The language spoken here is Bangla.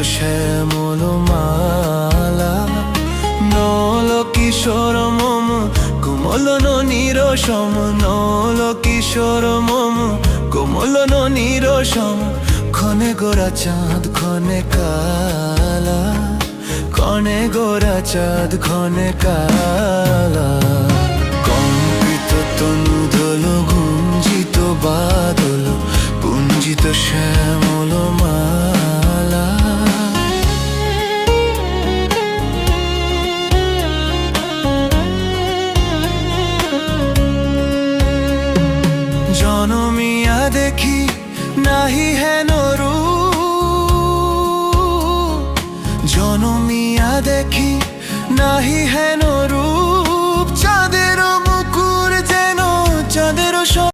শ্যামল মালা নল কিশোর মম কোমল ননির সম নল কিশোর মম কোমল ননির সম ক্ষণে গোরা চাঁদ ক্ষণে কালা ক্ষণে গোরা চাঁদ ক্ষণে কালা কম্পিত তনু দোল গুঞ্জিত বাদল পুঞ্জিত শ্যামল মালা জনমিয়া দেখি নাহি হেন রূপ জনমিয়া দেখি নাহি হেন